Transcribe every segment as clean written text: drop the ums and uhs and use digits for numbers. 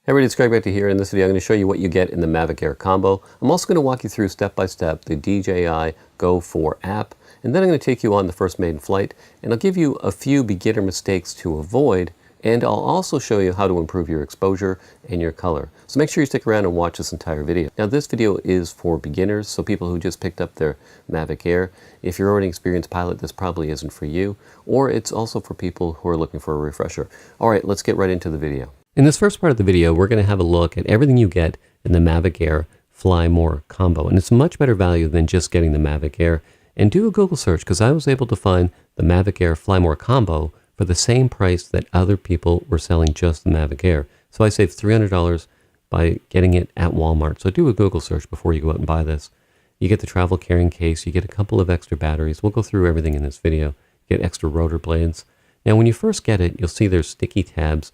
Hey everybody, it's Greg back to here. In this video, I'm going to show you what you get in the Mavic Air combo. I'm also going to walk you through step by step the DJI Go 4 app, and then I'm going to take you on the first maiden flight, and I'll give you a few beginner mistakes to avoid, and I'll also show you how to improve your exposure and your color. So make sure you stick around and watch this entire video. Now this video is for beginners, so people who just picked up their Mavic Air. If you're already an experienced pilot, this probably isn't for you, or it's also for people who are looking for a refresher. All right, let's get right into the video. In this first part of the video, we're going to have a look at everything you get in the Mavic Air Fly More combo. And it's much better value than just getting the Mavic Air. And do a Google search, because I was able to find the Mavic Air Fly More combo for the same price that other people were selling just the Mavic Air. So I saved $300 by getting it at Walmart. So do a Google search before you go out and buy this. You get the travel carrying case, you get a couple of extra batteries. We'll go through everything in this video. You get extra rotor blades. Now when you first get it, you'll see there's sticky tabs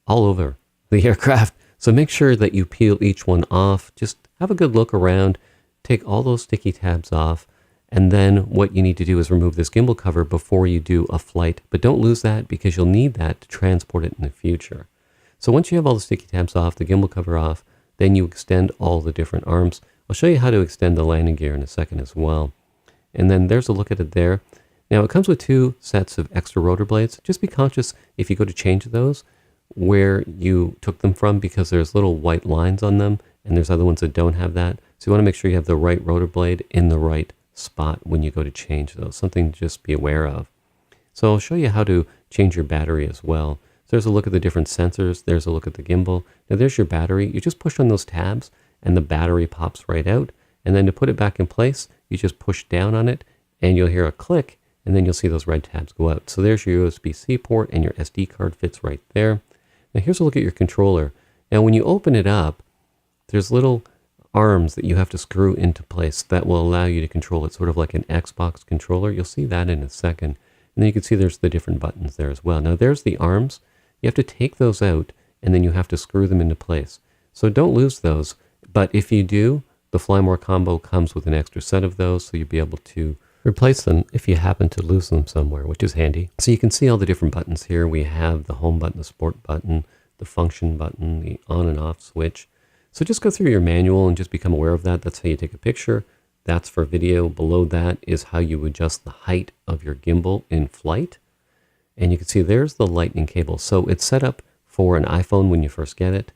all over the aircraft. So make sure that you peel each one off. Just have a good look around, take all those sticky tabs off, and then what you need to do is remove this gimbal cover before you do a flight. But don't lose that, because you'll need that to transport it in the future. So once you have all the sticky tabs off, the gimbal cover off, then you extend all the different arms. I'll show you how to extend the landing gear in a second as well. And then there's a look at it there. Now it comes with 2 sets of extra rotor blades. Just be conscious if you go to change those where you took them from, because there's little white lines on them and there's other ones that don't have that. So you want to make sure you have the right rotor blade in the right spot when you go to change those. Something to just be aware of. So I'll show you how to change your battery as well. So there's a look at the different sensors. There's a look at the gimbal. Now there's your battery. You just push on those tabs and the battery pops right out. And then to put it back in place, you just push down on it and you'll hear a click, and then you'll see those red tabs go out. So there's your USB-C port, and your SD card fits right there. Now here's a look at your controller. Now when you open it up, there's little arms that you have to screw into place that will allow you to control it, sort of like an Xbox controller. You'll see that in a second. And then you can see there's the different buttons there as well. Now there's the arms. You have to take those out, and then you have to screw them into place. So don't lose those. But if you do, the Fly More combo comes with an extra set of those, so you'll be able to replace them if you happen to lose them somewhere, which is handy. So you can see all the different buttons here. We have the home button, the sport button, the function button, the on and off switch. So just go through your manual and just become aware of that. That's how you take a picture. That's for video. Below that is how you adjust the height of your gimbal in flight. And you can see there's the lightning cable. So it's set up for an iPhone when you first get it.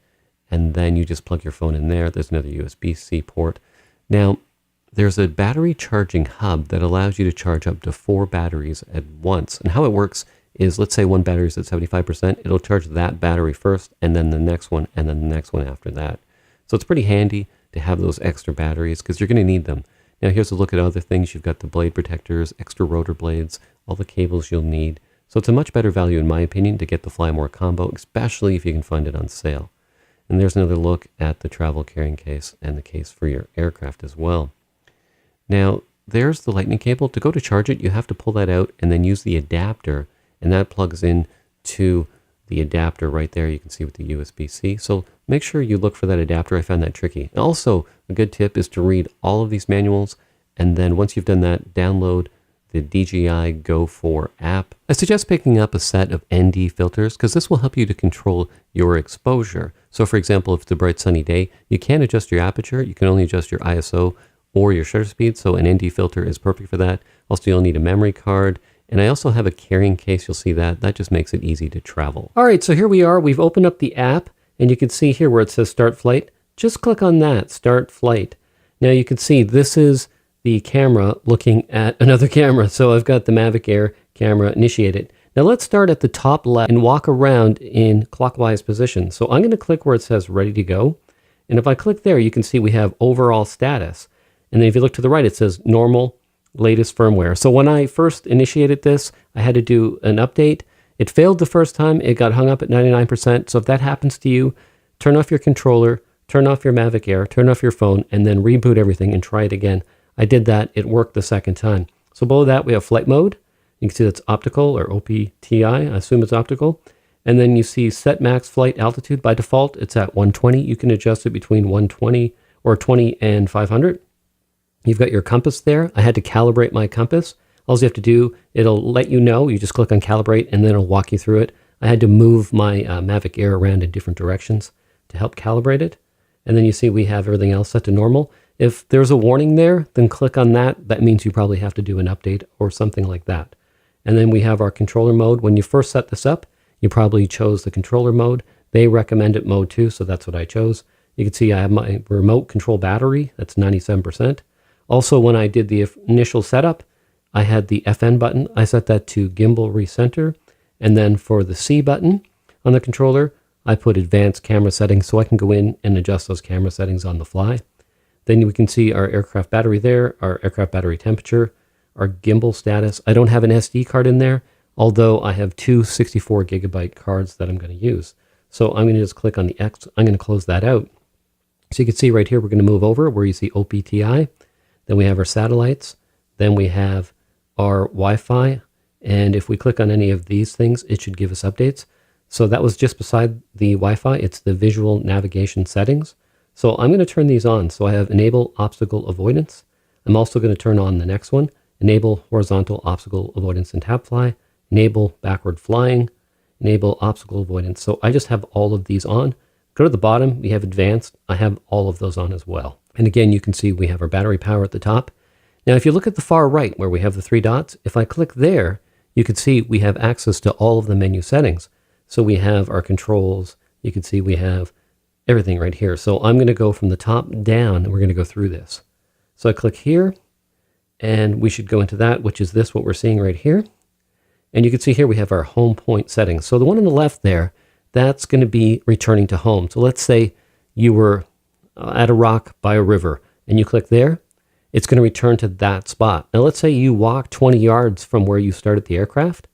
And then you just plug your phone in there. There's another USB-C port. Now, there's a battery charging hub that allows you to charge up to 4 batteries at once. And how it works is, let's say one battery is at 75%, it'll charge that battery first, and then the next one, and then the next one after that. So it's pretty handy to have those extra batteries, because you're going to need them. Now here's a look at other things. You've got the blade protectors, extra rotor blades, all the cables you'll need. So it's a much better value, in my opinion, to get the Fly More combo, especially if you can find it on sale. And there's another look at the travel carrying case and the case for your aircraft as well. Now, there's the lightning cable. To go to charge it, you have to pull that out and then use the adapter, and that plugs in to the adapter right there. You can see with the USB-C. So make sure you look for that adapter. I found that tricky. And also, a good tip is to read all of these manuals, and then once you've done that, download the DJI Go 4 app. I suggest picking up a set of ND filters, because this will help you to control your exposure. So for example, if it's a bright sunny day, you can't adjust your aperture. You can only adjust your ISO or your shutter speed, so an ND filter is perfect for that. Also, you'll need a memory card, and I also have a carrying case. You'll see that. That just makes it easy to travel. All right, so here we are. We've opened up the app, and you can see here where it says Start Flight. Just click on that, Start Flight. Now you can see this is the camera looking at another camera. So I've got the Mavic Air camera initiated. Now let's start at the top left and walk around in clockwise position. So I'm going to click where it says Ready to Go. And if I click there, you can see we have overall status. And then if you look to the right, it says normal, latest firmware. So when I first initiated this, I had to do an update. It failed the first time. It got hung up at 99%. So if that happens to you, turn off your controller, turn off your Mavic Air, turn off your phone, and then reboot everything and try it again. I did that. It worked the second time. So below that, we have flight mode. You can see that's optical, or OPTI. I assume it's optical. And then you see set max flight altitude. By default, it's at 120. You can adjust it between 120 or 20 and 500. You've got your compass there. I had to calibrate my compass. All you have to do, it'll let you know. You just click on calibrate, and then it'll walk you through it. I had to move my Mavic Air around in different directions. to help calibrate it. And then you see we have everything else set to normal. If there's a warning there, then click on that. That means you probably have to do an update or something like that. And then we have our controller mode. When you first set this up, you probably chose the controller mode. They recommended mode 2, so that's what I chose. You can see I have my remote control battery. That's 97%. Also, when I did the initial setup, I had the FN button. I set that to gimbal recenter. And then for the C button on the controller, I put advanced camera settings so I can go in and adjust those camera settings on the fly. Then we can see our aircraft battery there, our aircraft battery temperature, our gimbal status. I don't have an SD card in there, although I have two 64 gigabyte cards that I'm going to use. So I'm going to just click on the X. I'm going to close that out. So you can see right here, we're going to move over where you see OPTI. Then we have our satellites. Then we have our Wi-Fi. And if we click on any of these things, it should give us updates. So that was just beside the Wi-Fi. It's the visual navigation settings. So I'm going to turn these on. So I have enable obstacle avoidance. I'm also going to turn on the next one, enable horizontal obstacle avoidance and tap fly, enable backward flying, enable obstacle avoidance. So I just have all of these on. Go to the bottom, we have advanced. I have all of those on as well. And again, you can see we have our battery power at the top. Now, if you look at the far right where we have the three dots, if I click there, you can see we have access to all of the menu settings. So we have our controls. You can see we have everything right here. So I'm going to go from the top down and we're going to go through this. So I click here and we should go into that, which is this, what we're seeing right here. And you can see here we have our home point settings. So the one on the left there, that's going to be returning to home. So let's say you were at a rock by a river and you click there, it's going to return to that spot. Now let's say you walk 20 yards from where you started the aircraft.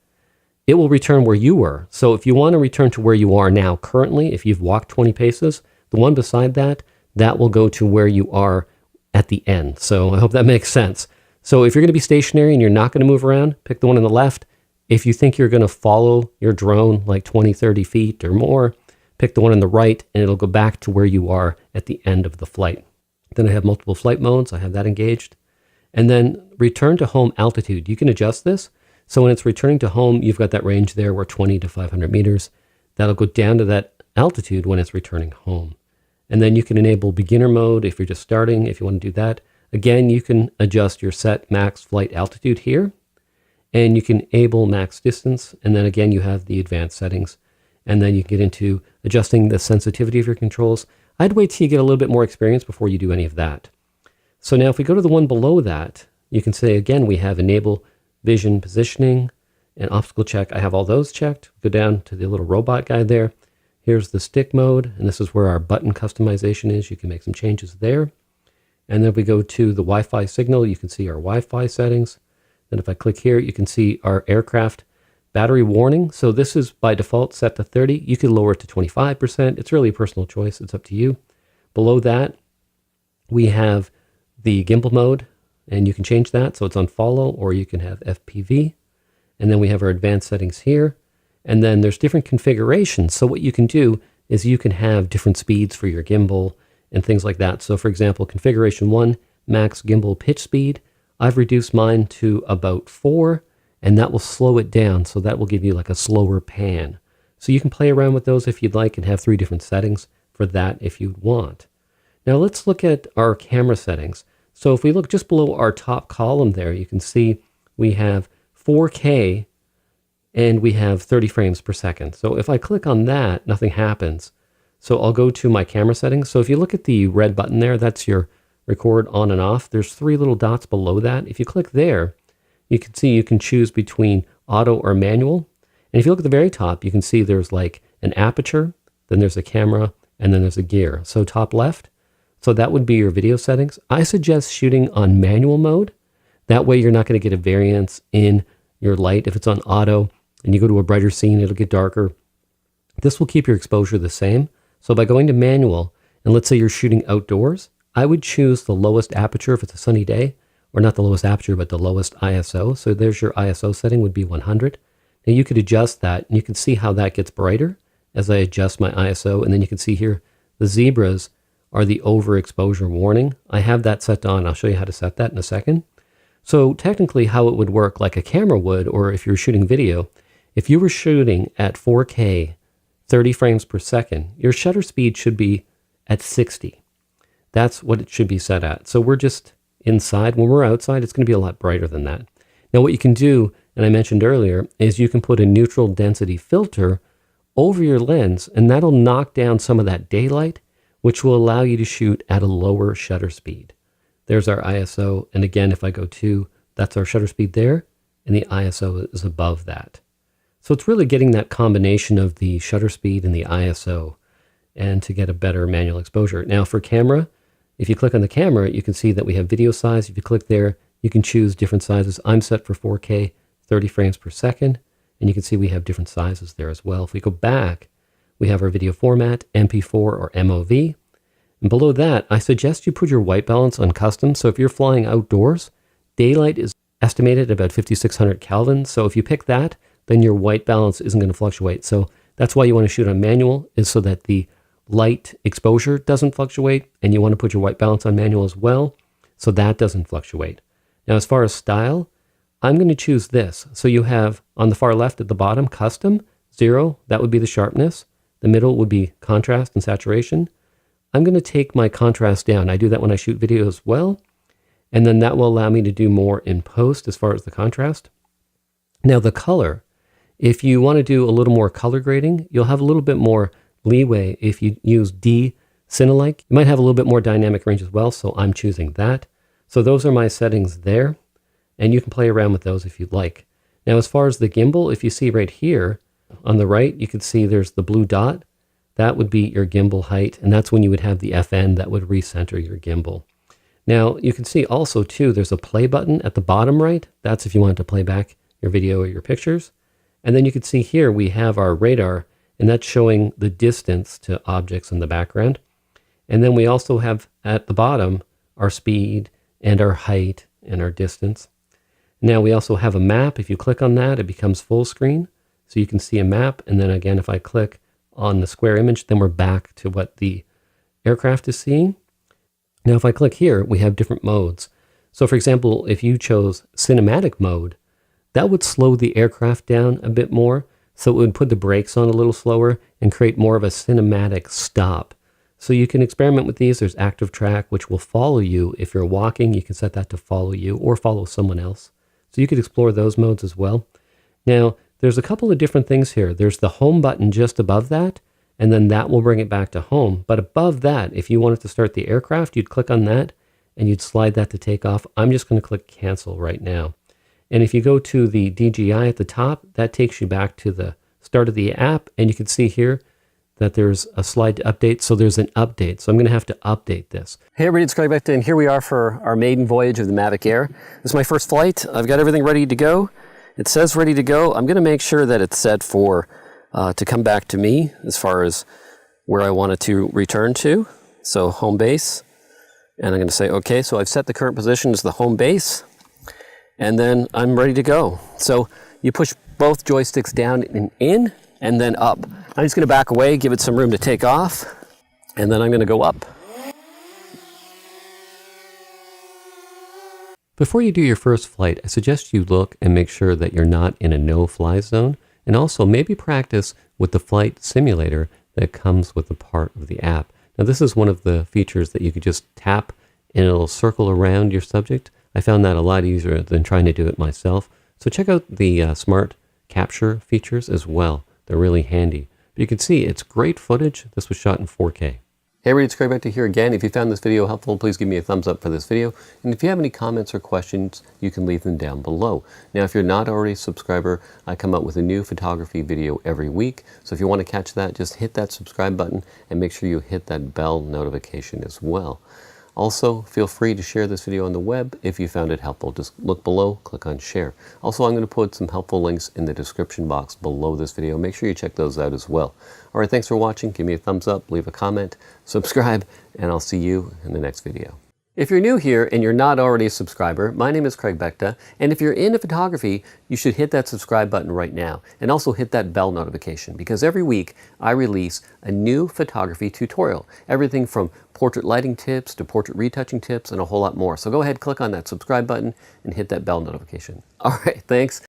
It will return where you were. So if you want to return to where you are now currently, if you've walked 20 paces, the one beside that, that will go to where you are at the end. So I hope that makes sense. So if you're going to be stationary and you're not going to move around, pick the one on the left. If you think you're going to follow your drone like 20, 30 feet or more, pick the one on the right and it'll go back to where you are at the end of the flight. Then I have multiple flight modes. I have that engaged. And then return to home altitude. You can adjust this. So when it's returning to home, you've got that range there where 20 to 500 meters. That'll go down to that altitude when it's returning home. And then you can enable beginner mode if you're just starting, if you want to do that. Again, you can adjust your set max flight altitude here. And you can enable max distance. And then again, you have the advanced settings. And then you can get into adjusting the sensitivity of your controls. I'd wait till you get a little bit more experience before you do any of that. So now if we go to the one below that, you can say, again, we have enable vision positioning and obstacle check. I have all those checked. Go down to the little robot guy there. Here's the stick mode, and this is where our button customization is. You can make some changes there. And then if we go to the Wi-Fi signal, you can see our Wi-Fi settings. Then if I click here, you can see our aircraft battery warning. So this is by default set to 30. You can lower it to 25%. It's really a personal choice. It's up to you. Below that, we have the gimbal mode, and you can change that. So it's on follow, or you can have FPV. And then we have our advanced settings here. And then there's different configurations. So what you can do is you can have different speeds for your gimbal and things like that. So for example, configuration 1, max gimbal pitch speed. I've reduced mine to about 4, and that will slow it down. So that will give you like a slower pan. So you can play around with those if you'd like and have 3 different settings for that if you'd want. Now let's look at our camera settings. So if we look just below our top column there, you can see we have 4K and we have 30 frames per second. So if I click on that, nothing happens. So I'll go to my camera settings. So if you look at the red button there, that's your record on and off. There's 3 little dots below that. If you click there, you can see you can choose between auto or manual. And if you look at the very top, you can see there's like an aperture, then there's a camera, and then there's a gear. So top left, so that would be your video settings. I suggest shooting on manual mode. That way you're not going to get a variance in your light. If it's on auto and you go to a brighter scene, it'll get darker. This will keep your exposure the same. So by going to manual, and let's say you're shooting outdoors, I would choose the lowest aperture if it's a sunny day, or not the lowest aperture, but the lowest ISO. So there's your ISO setting would be 100. Now you could adjust that, and you can see how that gets brighter as I adjust my ISO. And then you can see here, the zebras are the overexposure warning. I have that set on. I'll show you how to set that in a second. So technically how it would work like a camera would, or if you're shooting video, if you were shooting at 4K 30 frames per second, your shutter speed should be at 60. That's what it should be set at. So we're just inside. When we're outside, it's going to be a lot brighter than that. Now what you can do, and I mentioned earlier, is you can put a neutral density filter over your lens, and that'll knock down some of that daylight, which will allow you to shoot at a lower shutter speed. There's our ISO, and again, if I go 2, that's our shutter speed there, and the ISO is above that. So it's really getting that combination of the shutter speed and the ISO, and to get a better manual exposure. Now for camera, if you click on the camera, you can see that we have video size. If you click there, you can choose different sizes. I'm set for 4K, 30 frames per second, and you can see we have different sizes there as well. If we go back, we have our video format, MP4 or MOV. And below that, I suggest you put your white balance on custom. So if you're flying outdoors, daylight is estimated at about 5600 Kelvin. So if you pick that, then your white balance isn't going to fluctuate. So that's why you want to shoot on manual, is so that the light exposure doesn't fluctuate, and you want to put your white balance on manual as well, so that doesn't fluctuate. Now, as far as style, I'm going to choose this. So you have on the far left at the bottom, custom, 0, that would be the sharpness. The middle would be contrast and saturation. I'm going to take my contrast down. I do that when I shoot video as well, and then that will allow me to do more in post as far as the contrast. Now the color, if you want to do a little more color grading, you'll have a little bit more leeway if you use D Cinelike. You might have a little bit more dynamic range as well, so I'm choosing that. So those are my settings there, and you can play around with those if you'd like. Now as far as the gimbal, if you see right here on the right, you can see there's the blue dot. That would be your gimbal height, and that's when you would have the FN that would recenter your gimbal. Now you can see also too, there's a play button at the bottom right. That's if you want to play back your video or your pictures. And then you can see here we have our radar, and that's showing the distance to objects in the background. And then we also have at the bottom our speed and our height and our distance. Now we also have a map. If you click on that, it becomes full screen. So you can see a map. And then again, if I click on the square image, then we're back to what the aircraft is seeing. Now, if I click here, we have different modes. So for example, if you chose cinematic mode, that would slow the aircraft down a bit more. So it would put the brakes on a little slower and create more of a cinematic stop. So you can experiment with these. There's active track, which will follow you. If you're walking, you can set that to follow you or follow someone else. So you could explore those modes as well. Now, there's a couple of different things here. There's the home button just above that, and then that will bring it back to home. But above that, if you wanted to start the aircraft, you'd click on that and you'd slide that to take off. I'm just going to click cancel right now. And if you go to the DJI at the top, that takes you back to the start of the app, and you can see here that there's a slide to update. So there's an update. So I'm going to have to update this. Hey everybody, it's Craig Beckta, and here we are for our maiden voyage of the Mavic Air. This is my first flight. I've got everything ready to go. It says ready to go. I'm going to make sure that it's set for to come back to me as far as where I want it to return to. So home base. And I'm going to say, okay, so I've set the current position as the home base. And then I'm ready to go. So you push both joysticks down and in, and then up. I'm just going to back away, give it some room to take off, and then I'm going to go up. Before you do your first flight, I suggest you look and make sure that you're not in a no-fly zone, and also maybe practice with the flight simulator that comes with a part of the app. Now this is one of the features that you could just tap and it'll circle around your subject. I found that a lot easier than trying to do it myself. So check out the smart capture features as well. They're really handy. But you can see it's great footage. This was shot in 4K. Hey everybody, it's Craig Beckta here again. If you found this video helpful, please give me a thumbs up for this video. And if you have any comments or questions, you can leave them down below. Now, if you're not already a subscriber, I come out with a new photography video every week. So if you want to catch that, just hit that subscribe button and make sure you hit that bell notification as well. Also, feel free to share this video on the web if you found it helpful. Just look below, click on share. Also, I'm going to put some helpful links in the description box below this video. Make sure you check those out as well. All right, thanks for watching. Give me a thumbs up, leave a comment, subscribe, and I'll see you in the next video. If you're new here and you're not already a subscriber, my name is Craig Beckta, and if you're into photography, you should hit that subscribe button right now, and also hit that bell notification, because every week I release a new photography tutorial, everything from portrait lighting tips to portrait retouching tips and a whole lot more. So go ahead, click on that subscribe button and hit that bell notification. All right, thanks.